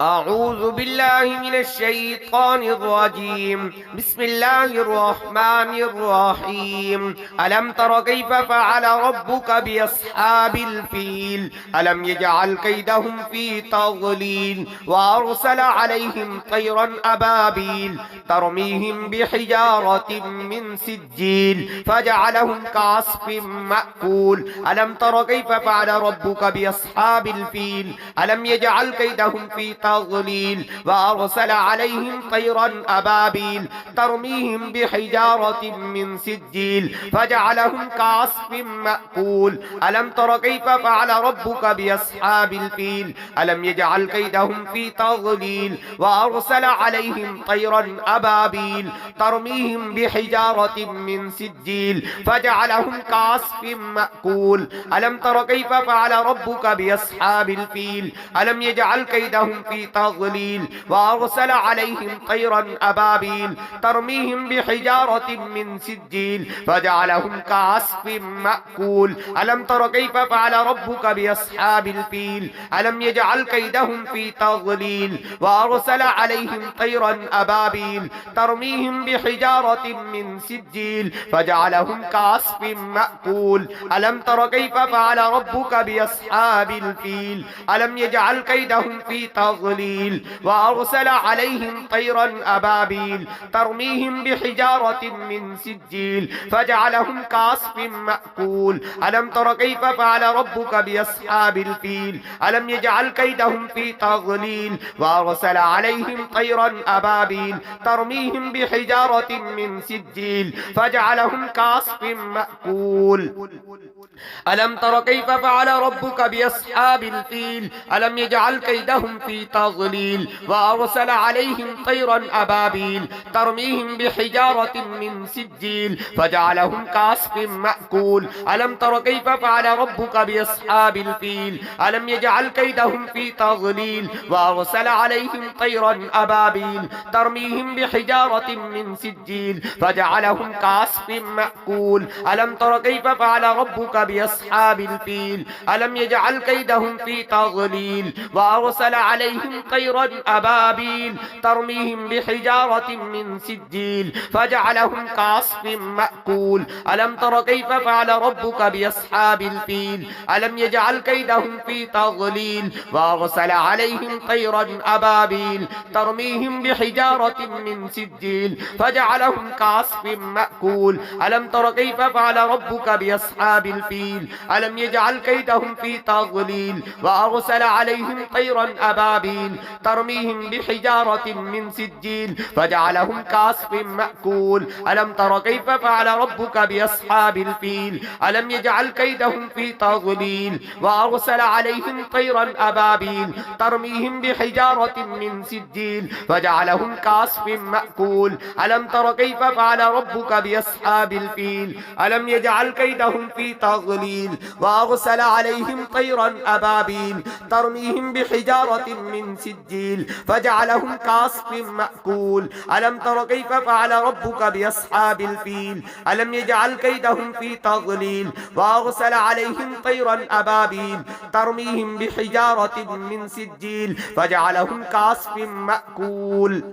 أعوذ بالله من الشيطان الرجيم. بسم الله الرحمن الرحيم. ألم تر كيف فعل ربك بأصحاب الفيل ألم يجعل كيدهم في تضليل وأرسل عليهم طيرا أبابيل ترميهم بحجارة من سجيل فجعلهم كعصف مأكول. ألم تر كيف فعل ربك بأصحاب الفيل ألم يجعل كيدهم في تضليل وأرسل عليهم طيرا أبابيل ترميهم بحجارة من سجيل فجعلهم كعصف مأكول. ألم تر كيف فعل ربك بأصحاب الفيل ألم يجعل كيدهم في تضليل وأرسل عليهم طيرا أبابيل ترميهم بحجارة من سجيل فجعلهم كعصف مأكول. ألم تر كيف فعل ربك بأصحاب الفيل ألم يجعل كيدهم في تضليل وأرسل عليهم طيرا أبابيل ترميهم بحجارة من سجيل فجعلهم كعصف مأكول. ألم تر كيف فعل ربك بأصحاب الفيل ألم يجعل كيدهم في تضليل وأرسل عليهم طيرا أبابيل ترميهم بحجارة من سجيل فجعلهم كعصف مأكول. ألم تر كيف فعل ربك بأصحاب الفيل ألم يجعل كيدهم في تضليل وأرسل عليهم طيرا أبابيل ترميهم بحجارة من سجيل فجعلهم كعصف مأكول. ألم تر كيف فعل ربك بأصحاب الفيل ألم يجعل كيدهم في تضليل وأرسل عليهم طيرا أبابيل ترميهم بحجارة من سجيل فجعلهم كعصف مأكول. ألم تر كيف فعل ربك بأصحاب الفيل ألم يجعل كيدهم في تضليل وأرسل عليهم طيرا أبابيل ترميهم بحجارة من سجيل فجعلهم كعصف مأكول. ألم تر كيف فعل ربك بأصحاب الفيل ألم يجعل كيدهم في تضليل وأرسل عليهم طيرا أبابيل ترميهم بحجارة من سجيل فجعلهم كعصف مأكول. ألم تر كيف فعل ربك بأصحاب الفيل ألم يجعل كيدهم في تضليل وأرسل عليهم طيرا أبابيل ترميهم بحجارة من سجيل فجعلهم كعصف مأكول. ألم تر كيف فعل ربك بأصحاب الفيل ألم يجعل كيدهم في تضليل وأرسل عليهم طيرا أبابيل ترميهم بحجارة من سجيل فجعلهم كعصف مأكول. ألم تر كيف فعل ربك بأصحاب الفيل ألم يجعل كيدهم في تضليل وأرسل عليهم طيرا أبابيل ترميهم بحجارة من سجيل فجعلهم كعصف مأكول. ألم تر كيف فعل ربك بأصحاب الفيل ألم يجعل كيدهم في تضليل وأرسل عليهم طيرا أبابيل ترميهم بحجارة من سجيل فجعلهم كعصف مأكول. ألم تر كيف فعل ربك بأصحاب الفيل ألم يجعل كيدهم في تضليل وأرسل عليهم طيرا أبابيل ترميهم بحجارة من سجيل فجعلهم كعصف مأكول. ألم تر كيف فعل ربك بأصحاب الفيل ألم يجعل كيدهم في تضليل وأرسل عليهم طيرا أبابيل ترميهم بحجارة من سجيل فجعلهم كعصف مأكول.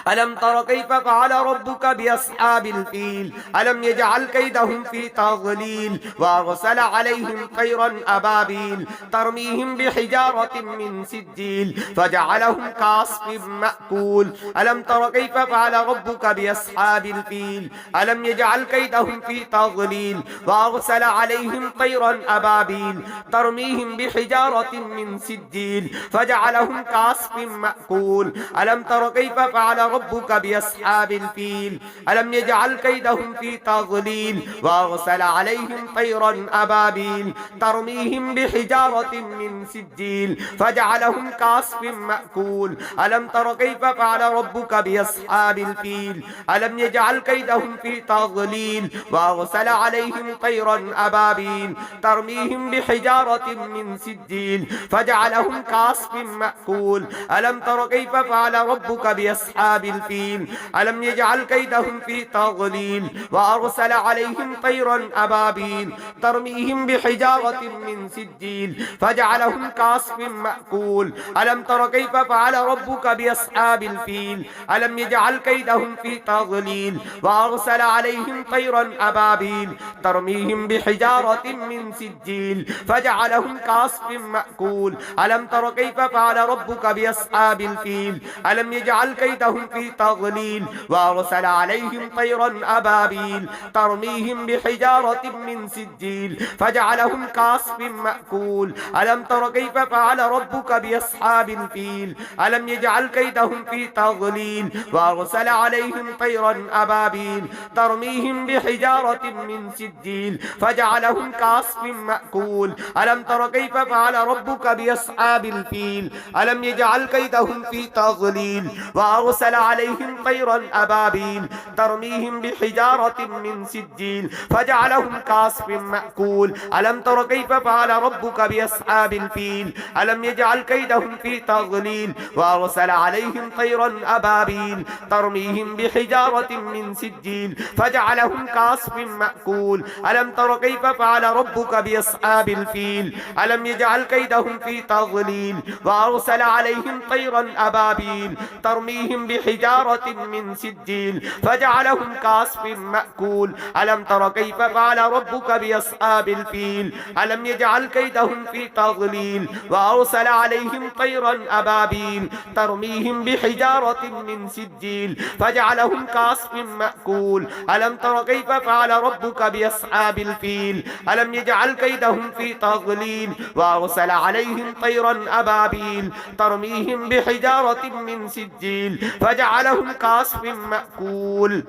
ألم تر كيف فعل ربك بأصحاب الفيل ألم يجعل كيدهم في تضليل وأرسل عليهم طيرا أبابيل ترميهم بحجارة من سجيل فجعلهم كعصف مأكول. ألم تر كيف فعل ربك بأصحاب الفيل ألم يجعل كيدهم في تضليل وأرسل عليهم طيرا أبابيل ترميهم بحجارة من سجيل فجعلهم كعصف مأكول. ألم تر كيف فعل ربك بأصحاب الفيل ألم يجعل كيدهم في تضليل وأرسل عليهم طيرا أبابيل ترميهم بحجارة من سجيل فجعلهم كعصف مأكول. ألم تر كيف فعل ربك بأصحاب الفيل ألم يجعل كيدهم في تضليل وأرسل عليهم طيرا أبابيل ترميهم بحجارة من سجيل فجعلهم كعصف مأكول. ألم تر كيف فعل ربك بأصحاب بأصحاب الفيل ألم يجعل كيدهم في تضليل وأرسل عليهم طيرا أبابيل ترميهم بحجارة من سجيل فجعلهم كعصف مأكول ألم تر كيف فعل ربك بأصحاب الفيل ألم يجعل كيدهم في تضليل وأرسل عليهم طيرا أبابيل ترميهم بحجارة من سجيل فجعلهم كعصف مأكول ألم تر كيف فعل ربك بأصحاب الفيل ألم يجعل كيدهم في تضليل وأرسل عليهم طيرا أبابيل ترميهم بحجارة من سجيل فجعلهم كعصف مأكول ألم تر كيف فعل ربك بأصحاب الفيل ألم يجعل كيدهم في تضليل وأرسل عليهم طيرا أبابيل ترميهم بحجارة من سجيل فجعلهم كعصف مأكول ألم تر كيف فعل ربك بأصحاب الفيل ألم يجعل كيدهم في تضليل وأرسل عليهم طيرا أبابيل ترميهم بحجارة من سجيل فجعلهم كعصف مأكول ألم تر كيف فعل ربك بأصحاب الفيل ألم يجعل كيدهم في تضليل وأرسل عليهم طيرا أبابيل ترميهم بحجارة من سجيل فجعلهم كعصف مأكول ألم تر كيف فعل ربك بأصحاب الفيل ألم يجعل كيدهم في تضليل وأرسل عليهم طيرا أبابيل ترميهم بحجارة من سجيل فجعلهم كعصف مأكول ألم تر كيف فعل ربك بأصحاب الفيل ألم يجعل كيدهم في تضليل وأرسل عليهم طيرا أبابيل ترميهم بحجارة من سجيل فجعلهم كعصف مأكول ألم تر كيف فعل ربك بأصحاب الفيل ألم يجعل كيدهم في تضليل وأرسل عليهم طيرا أبابيل ترميهم بحجارة من سجيل فجعلهم كعصف مأكول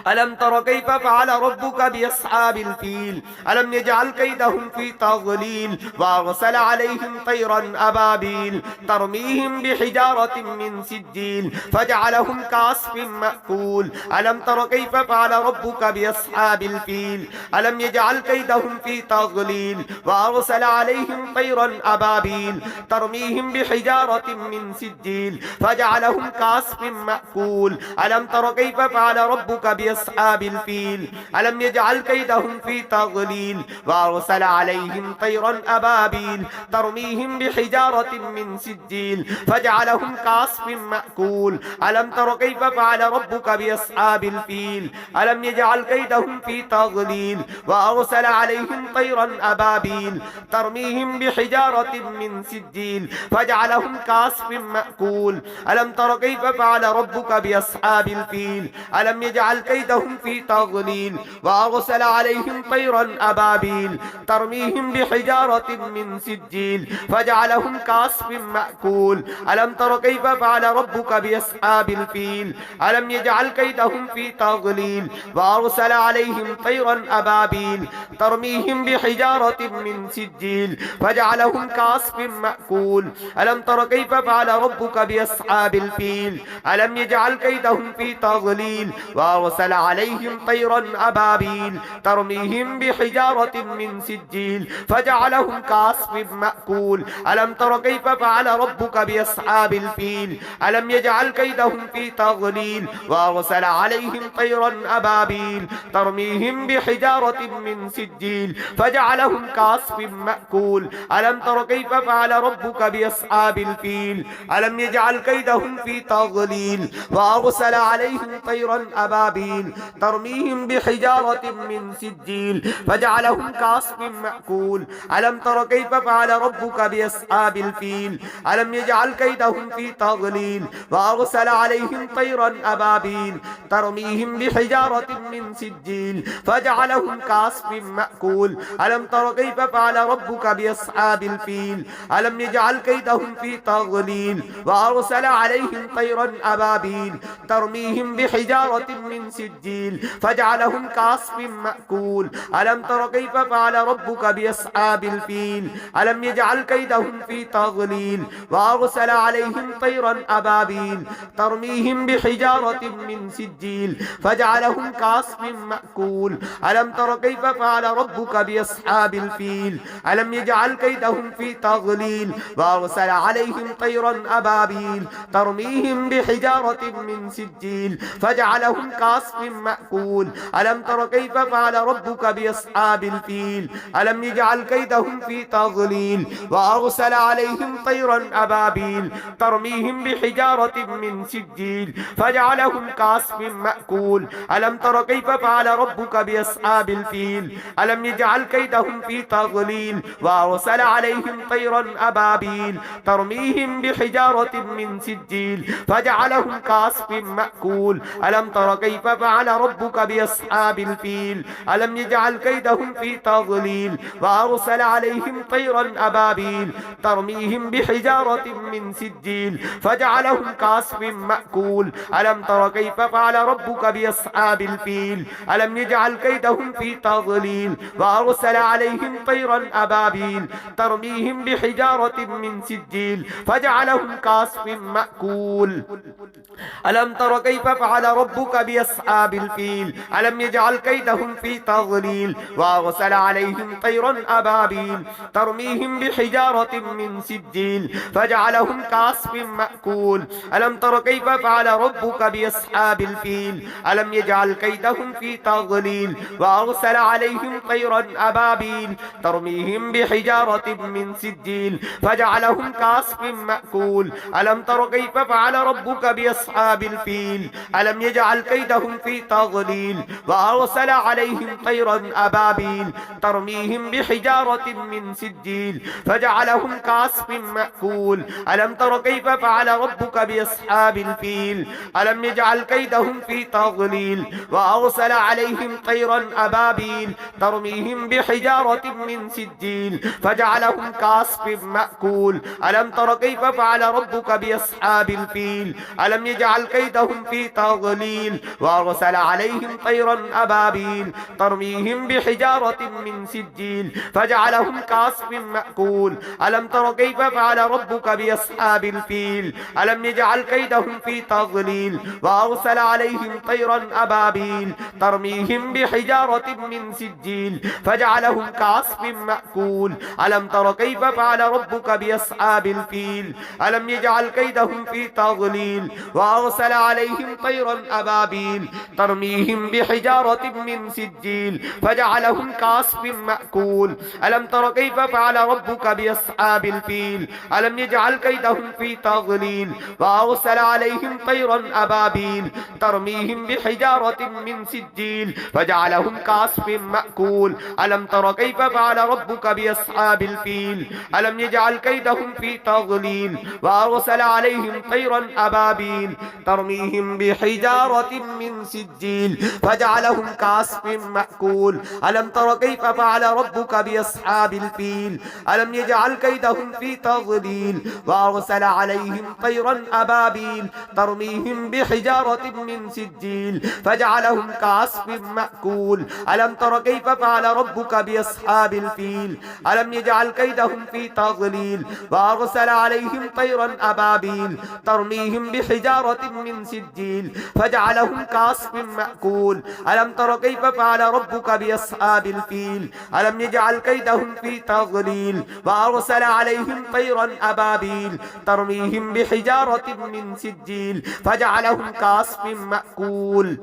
ألم تر كيف فعل ربك بأصحاب الفيل ألم يجعل كيدهم في تضليل وأرسل عليهم طيرا أبابيل ترميهم بحجارة من سجيل فجعلهم كعصف مأكول ألم تر كيف فعل ربك بأصحاب الفيل ألم يجعل كيدهم في تضليل وأرسل عليهم طيرا أبابيل ترميهم بحجارة من سجيل فجعلهم كعصف مأكول ألم تر كيف فعل ربك بأصحاب الفيل ألم يجعل كيدهم في تضليل وأرسل عليهم طيرا أبابيل ترميهم بحجارة من سجيل فجعلهم كعصف مأكول ألم تر كيف فعل ربك بأصحاب الفيل ألم يجعل كيدهم في تضليل وأرسل عليهم طيرا أبابيل ترميهم بحجارة من سجيل فجعلهم كعصف مأكول ألم تر كيف فعل ربك بأصحاب الفيل ألم يجعل كيدهم في تضليل وأرسل عليهم طيرا أبابيل ترميهم بحجارة من سجيل فجعلهم كعصف مأكول ألم تر كيف فعل ربك بأصحاب الفيل ألم يجعل كيدهم في تضليل وأرسل عليهم طيرا أبابيل ترميهم بحجارة من سجيل فجعلهم كعصف مأكول ألم تر كيف فعل ربك بأصحاب الفيل ألم يجعل كيدهم في تضليل وأرسل عليهم طيرا أبابيل ترميهم بحجارة من سجيل فجعلهم كعصف مأكول ألم تر كيف فعل ربك بأصحاب الفيل ألم يجعل كيدهم في تضليل وأرسل عليهم طيرا أبابيل ترميهم بحجارة من سجيل فجعلهم كعصف مأكول ألم تر كيف فعل ربك بأصحاب الفيل ألم يجعل كيدهم في تضليل وأرسل عليهم طيرا أبابيل ترميهم بحجارة من سجيل فجعلهم كعصف مأكول ألم تر كيف فعل ربك بأصحاب الفيل ألم يجعل كيدهم في تضليل وأرسل عليهم طيرا أبابيل ترميهم بحجارة من سجيل فجعلهم كعصف مأكول ألم تر كيف فعل ربك بأصحاب الفيل ألم يجعل كيدهم في تضليل وأرسل عليهم طيرا أبابيل ترميهم بحجارة بحجارة من سجيل فجعلهم كعصف مأكول ألم تر كيف فعل ربك بأصحاب الفيل ألم يجعل كيدهم في تضليل وأرسل عليهم طيرا أبابيل ترميهم بحجارة من سجيل فجعلهم كعصف مأكول ألم تر كيف فعل ربك بأصحاب الفيل ألم يجعل كيدهم في تضليل وأرسل عليهم طيرا أبابيل ترميهم بحجارة من سجيل فجعلهم كعصف مأكول ألم تر كيف فعل ربك بأصحاب الفيل ألم يجعل كيدهم في تضليل وأرسل عليهم طيرا أبابيل ترميهم بحجارة من سجيل فجعلهم كعصف مأكول ألم تر كيف فعل ربك بأصحاب الفيل ألم يجعل كيدهم في تضليل وأرسل عليهم طيرا أبابيل ترميهم بحجارة من سجيل فجعلهم كعصف مأكول ألم تر كيف فعل ربك بأصحاب الفيل ألم يجعل كيدهم في تضليل وأرسل عليهم طيرا أبابيل ترميهم بحجارة من سجيل فجعلهم كعصف مأكول ألم تر كيف فعل ربك بأصحاب الفيل ألم يجعل كيدهم في تضليل وأرسل عليهم طيرا أبابيل ترميهم بحجارة من سجيل فجعلهم كعصف مأكول ألم تر كيف فعل ربك بأصحاب الفيل ألم يجعل كيدهم في تضليل وأرسل عليهم طيرا أبابيل ترميهم بحجارة من سجيل فجعلهم كعصف مأكول ألم تر كيف فعل ربك بأصحاب الفيل ألم يجعل كيدهم في تضليل وأرسل عليهم طيرا أبابيل ترميهم بحجارة من سجيل فجعلهم كعصف مأكول ألم تر كيف فعل ربك بأصحاب الفيل ألم يجعل كيدهم في تضليل وأرسل عليهم طيرا أبابيل ترميهم بحجارة من سجيل فجعلهم كعصف مأكول ألم تر كيف فعل ربك بأصحاب الفيل ألم يجعل كيدهم في تضليل وأرسل عليهم طيرا أبابيل ترميهم بحجارة من سجيل فجعلهم كعصف مأكول ألم تر كيف فعل ربك بأصحاب الفيل ألم يجعل كيدهم في تضليل وأرسل عليهم طيرا أبابيل ترميهم بحجارة من سجيل فجعلهم كعصف مأكول ألم تر كيف فعل ربك بأصحاب الفيل ألم يجعل كيدهم في تضليل وأرسل عليهم طيرا أبابيل ترميهم بحجارة من سجيل فجعلهم كعصف مأكول ألم تر كيف فعل ربك بأصحاب الفيل ألم يجعل كيدهم في تضليل وأرسل عليهم طيرا أبابيل ترميهم بحجارة من سجيل فجعلهم كعصف مأكول ألم تر كيف فعل ربك بأصحاب الفيل ألم يجعل كيدهم في تضليل وأرسل عليهم طيرا أبابيل ترميهم بحجارة من سجيل فجعلهم كعصف مأكول ألم تر كيف فعل ربك بأصحاب الفيل ألم يجعل كيدهم في تضليل وأرسل عليهم طيرا أبابيل ترميهم بحجارة من سجيل فجعلهم كعصف مأكول ألم تر كيف فعل ربك بأصحاب الفيل ألم يجعل كيدهم في تضليل وأرسل عليهم طيرا أبابيل ترميهم بحجارة من سجيل فجعلهم كعصف مأكول ألم تر كيف فعل ربك بأصحاب الفيل ألم يجعل كيدهم في تضليل وأرسل عليهم طيرا أبابيل ترميهم بحجارة من سجيل فجعلهم كعصف مأكول ألم تر كيف فعل ربك بأصحاب الفيل ألم يجعل كيدهم في تضليل وأرسل عليهم طيرا أبابيل ترميهم بحجارة من سجيل فجعلهم كعصف مأكول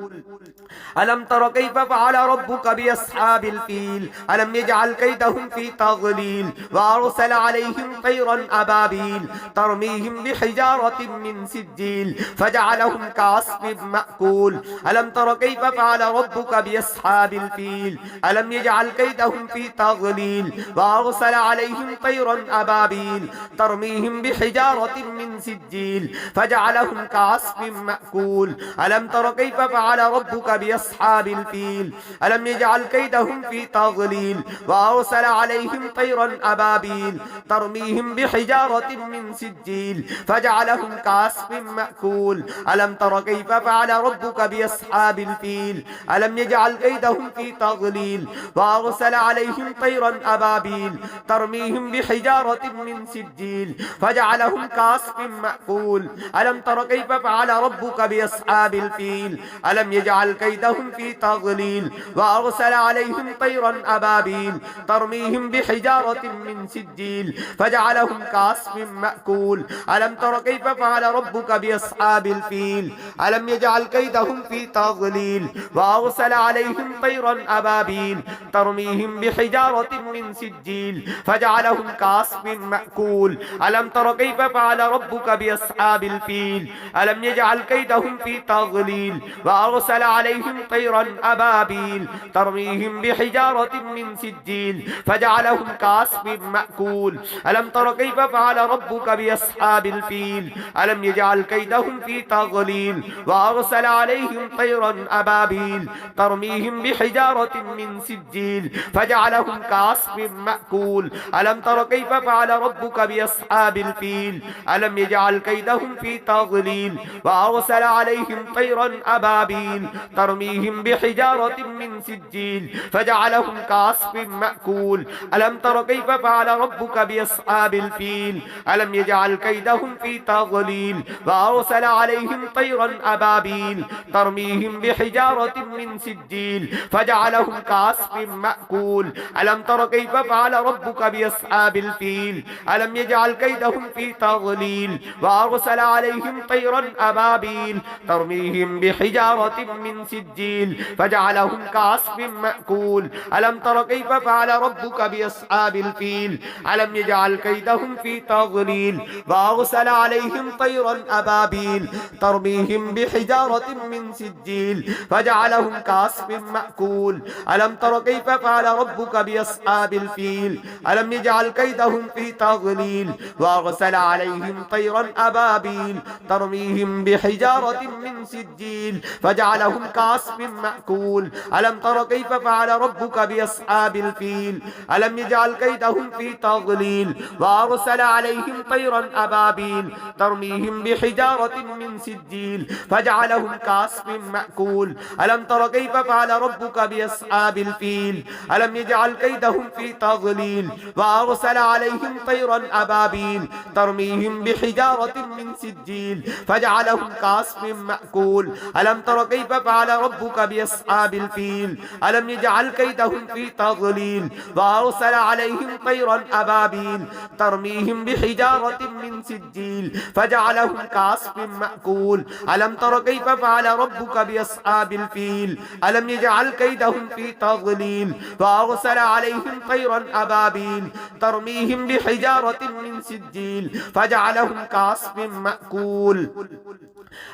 ألم تر كيف فعل ربك بأصحاب الفيل ألم يجعل كيدهم في تضليل وأرسل عليهم طيرا أبابيل ترميهم بحجارة من سجيل فجعلهم كعصف مأكول ألم تر كيف فعل ربك بأصحاب الفيل ألم يجعل كيدهم في تضليل وأرسل عليهم طيرا أبابيل ترميهم بحجارة من سجيل فجعلهم كعصف مأكول ألم تر كيف فعل ربك بأصحاب الفيل ألم يجعل كيدهم في تضليل وأرسل عليهم طيرا أبابيل ترميهم بحجارة من سجيل فجعلهم كعصف مأكول ألم تر كيف فعل ربك بأصحاب الفيل ألم يجعل كيدهم في تضليل وأرسل عليهم طيرا أبابيل ترميهم بحجارة من سجيل فجعلهم كعصف مأكول ألم تر كيف فعل ربك بأصحاب الفيل ألم يجعل كيدهم في تضليل وأرسل عليهم طيرا أبابيل ترميهم بحجارة من سجيل فجعلهم كعصف مأكول ألم تر كيف فعل ربك بأصحاب الفيل ألم يجعل كيدهم في تضليل وأرسل عليهم طيرا أبابيل ترميهم بحجارة من سجيل فجعلهم كعصف مأكول ألم تر كيف فعل ربك بأصحاب الفيل ألم يجعل كيدهم في تضليل وأرسل عليهم طيرا أبابيل ترميهم بحجارة من سجيل فجعلهم كعصف مأكول ألم تر كيف فعل ربك بأصحاب الفيل ألم يجعل كيدهم في تضليل وأرسل عليهم طيرا أبابيل ترميهم بحجارة من سجيل فجعلهم كعصف مأكول ألم تر كيف فعل ربك بأصحاب الفيل ألم يجعل كيدهم في تضليل وأرسل عليهم طيرا أبابيل ترميهم بحجارة من سجيل فجعلهم كعصف مأكول ألم تر كيف فعل ربك بأصحاب الفيل ألم يجعل كيدهم في تضليل وأرسل عليهم طيرا أبابيل ترميهم بحجارة من سجيل فجعلهم كعصف مأكول ألم تر كيف فعل ربك بأصحاب الفيل ألم يجعل كيدهم في تضليل وأرسل عليهم طيرا أبابيل ترميهم بحجارة من سجيل فجعلهم كعصف مأكول ألم تر كيف فعل ربك بأصحاب الفيل ألم يجعل كيدهم في تضليل وأرسل عليهم طيرا أبابيل ترميهم بحجارة من سجيل فجعلهم كعصف مأكول ألم تر كيف فعل ربك بأصحاب الفيل ألم يجعل كيدهم في تضليل وأرسل عليهم طيرا أبابيل ترميهم بحجارة من سجيل فجعلهم كعصف مأكول ألم تر كيف فعل ربك بأصحاب الفيل ألم يجعل كيدهم في تضليل وأرسل عليهم طيرا أبابيل ترميهم بحجارة من سجيل فجعلهم كعصف مأكول ألم تر كيف فعل ربك بأصحاب الفيل ألم يجعل كيدهم في تضليل وأرسل عليهم طيرا أبابيل ترميهم بحجارة من سجيل فجعلهم كعصف مأكول ألم تر كيف فعل ربك بأصحاب الفيل ألم يجعل كيدهم في تضليل وأرسل عليهم طيرا أبابيل ترميهم بحجارة من سجيل فجعلهم كعصف مأكول ألم تر كيف فعل ربك بأصحاب الفيل ألم يجعل كيدهم في تضليل وأرسل عليهم طيرا أبابيل ترميهم بحجارة من سجيل فجعلهم كعصف مأكول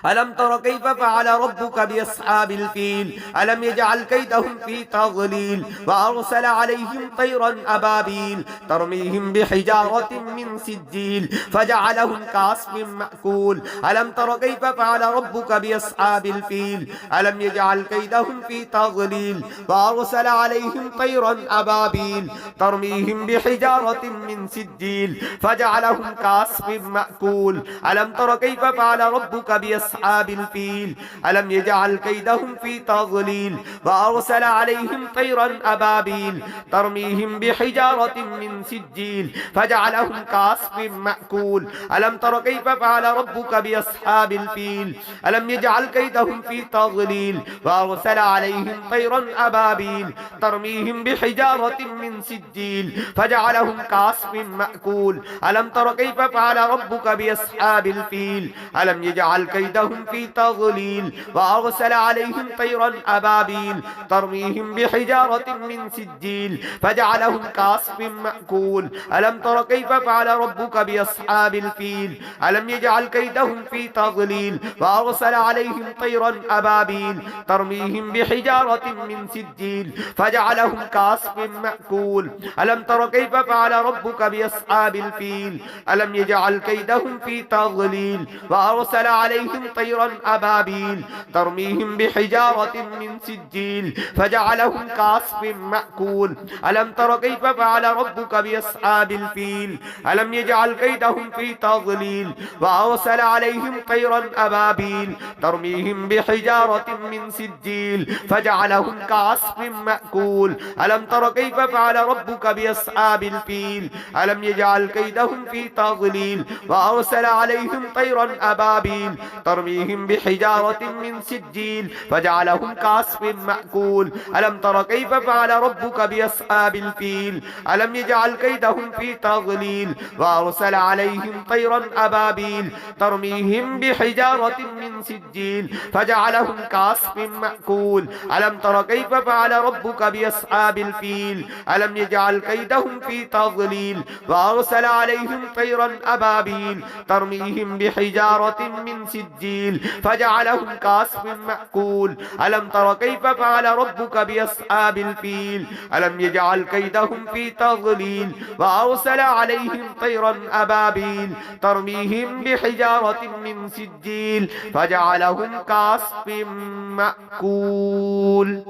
ألم تر كيف فعل ربك بأصحاب الفيل ألم يجعل كيدهم في تضليل وأرسل عليهم طيرا أبابيل ترميهم بحجارة من سجيل فجعلهم كعصف مأكول ألم تر كيف فعل ربك بأصحاب الفيل ألم يجعل كيدهم في تضليل وأرسل عليهم طيرا أبابيل ترميهم بحجارة من سجيل فجعلهم كعصف مأكول ألم تر كيف فعل ربك بأصحاب الفيل ألم يجعل كيدهم في تضليل وأرسل عليهم طيرا أبابيل ترميهم بحجارة من سجيل فجعلهم كعصف مأكول ألم تر كيف فعل ربك بأصحاب الفيل ألم يجعل كيدهم في تضليل وأرسل عليهم طيرا أبابيل ترميهم بحجارة من سجيل فجعلهم كعصف مأكول ألم تر كيف فعل ربك بأصحاب الفيل ألم يجعل كيدهم في تضليل وأرسل عليهم طيرا أبابيل ترميهم بحجارة من سجيل فجعلهم كعصف مأكول ألم تر كيف فعل ربك بأصحاب الفيل ألم يجعل كيدهم في تضليل وأرسل عليهم طيرا أبابيل ترميهم بحجارة من سجيل فجعلهم كعصف مأكول ألم تر كيف فعل ربك بأصحاب الفيل ألم يجعل كيدهم في تضليل وأرسل عليهم عليهم طيرا أبابيل ترميهم بحجارة من سجيل فجعلهم كعصف مأكول ألم تر كيف فعل ربك بأصحاب الفيل ألم يجعل كيدهم في تضليل وأرسل عليهم طيرا أبابيل ترميهم بحجارة من سجيل فجعلهم كعصف مأكول ألم تر كيف فعل ربك بأصحاب الفيل ألم يجعل كيدهم في تضليل وأرسل عليهم طيرا أبابيل ترميهم بحجارة من سجيل فجعلهم كعصف مأكول ألم تر كيف فعل ربك بأصحاب الفيل ألم يجعل كيدهم في تضليل وأرسل عليهم طيرا أبابيل ترميهم بحجارة من سجيل فجعلهم كعصف مأكول ألم تر كيف فعل ربك بأصحاب الفيل ألم يجعل كيدهم في تضليل وأرسل عليهم طيرا أبابيل ترميهم بحجارة من سجيل فجعلهم كعصف مأكول ألم تر كيف فعل ربك بأصحاب الفيل ألم يجعل كيدهم في تضليل وأرسل عليهم طيرا أبابيل ترميهم بحجارة من سجيل فجعلهم كعصف مأكول